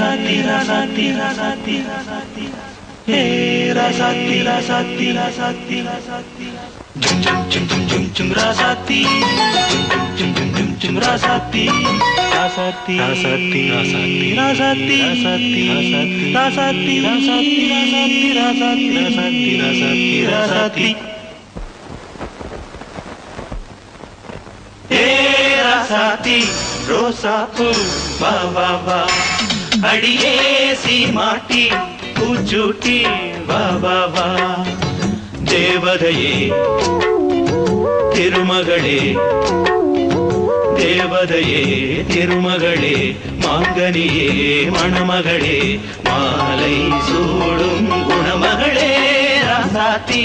rasati rasati rasati rasati hey rasati rasati rasati rasati jum jum jum jum jum jum rasati jum jum jum jum rasati rasati rasati rasati rasati rasati rasati rasati rasati rasati rasati rasati rasati hey rasati ரோசாப்பூ வா வா வா அடியே சீமாட்டி பூச்சூட்டி வா வா வா தேவதையே திருமகளே தேவதையே திருமகளே மாங்கனியே மணமகளே மாலை சூடும் குணமகளே ராசாத்தி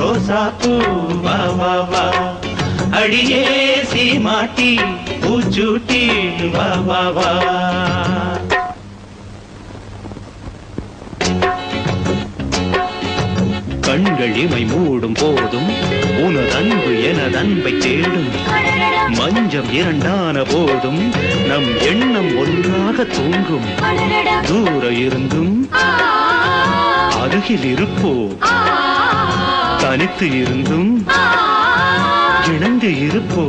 ரோசாப்பூ வா வா வா அடியே சீமாட்டி பூச்சூட்டி வா வா வா கண்கள் இமை மூடும் போதும் உனதன்பு எனதன்பை தேடும் மஞ்சம் இரண்டான போதும் நம் எண்ணம் ஒன்றாக தூங்கும் தூர இருந்தும் அருகில் இருப்போ தனித்து இருந்தும் இணைந்து இருப்போ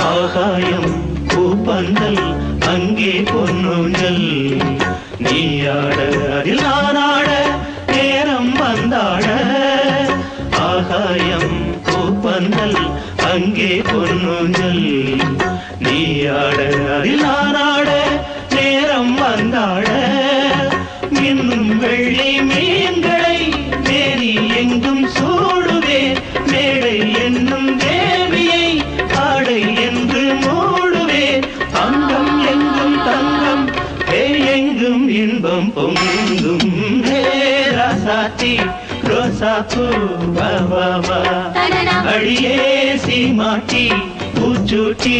ஆகாயம் பூப்பந்தல் அங்கே பொன்னூஞ்சல் நீயாட அதில் நானாட நேரம் வந்தாட ஆகாயம் பூப்பந்தல் அங்கே பொன்னூஞ்சல் நீயாட அதில் நானாட நேரம் வந்தாட இன்னும் வெள்ளி மீன்களை மேரி எங்கும் சூடுவேன் மேடை என்னும் தேவியை ஆடை என்று மூடுவேன் அங்கம் எங்கும் தங்கம் எங்கும் இன்பம் பொங்கும் ராசாத்தி ரோசாப்பூ வா வா வா அடியே சீமாட்டி பூச்சூட்டி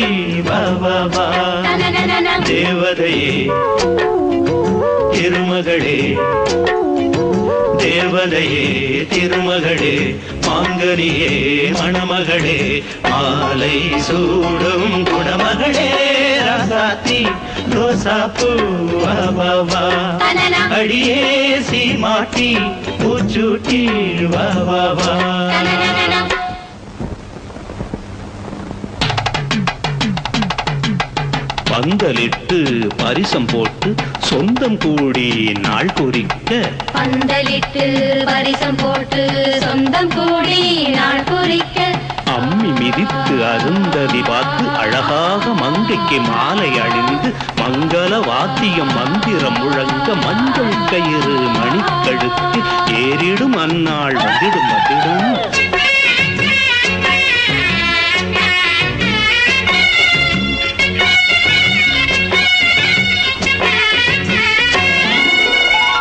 வா வா வா தேவதையே திருமகளே தேவதையே திருமகளே மாங்கனியே மணமகளே மாலை சூடும் குணமகளே ராசாத்தி ரோசாப்பூ வா வா வா அடியே சீமாட்டி பூச்சூட்டி வா வா வா பந்தலிட்டு பரிசம் போட்டு சொந்தம் கூடி நாள் குறிக்க பந்தலிட்டு பரிசம் போட்டு சொந்தம் கூடி நாள் குறிக்க அம்மி மிதித்து அருந்ததி பார்த்து அழகாக மங்கைக்கு மாலை அணிந்து மங்கள வாத்தியம் மந்திரம் முழங்க மஞ்சள் கயிறு மணிக்கழுத்து ஏறிடும் அந்நாள் வந்திடும் வந்திடும்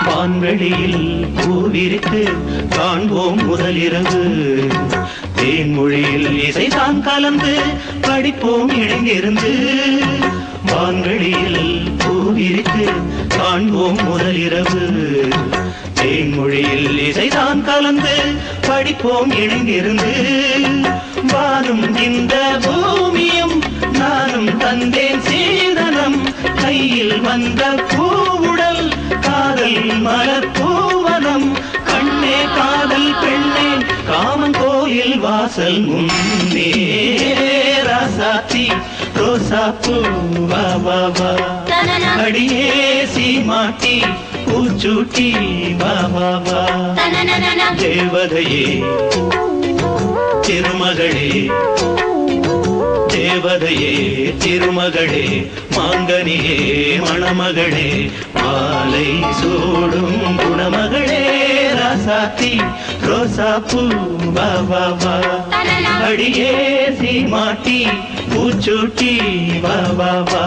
வான்வெளியில் பூவிரித்து காண்போம் முதலிரவு தேன்மொழியில் இசைதான் கலந்து படிப்போம் இணைந்திருந்து வான்வெளியில் பூவிரித்து காண்போம் முதலிரவு தேன்மொழியில் இசைதான் கலந்து படிப்போம் இணைந்திருந்து வானும் இந்த பூமியும் நானும் தந்தேன் சீதனம் கையில் வந்த பூவுடல் காதல் மலர் பூவனம் கண்ணே காதல் பெண்ணே காமன் கோயில் வாசல் முன்னே ராசாத்தி ரோசாப்பூ வா வா வா அடியே சீமாட்டி பூச்சூட்டி வா வா வா தேவதையே திருமகளே தேவதையே திருமகளே மாங்கனியே மணமகளே மாலை சூடும் குணமகளே ராசாத்தி ரோசாப்பூ வா வா வா அடியே சீமாட்டி பூச்சூட்டி வா வா வா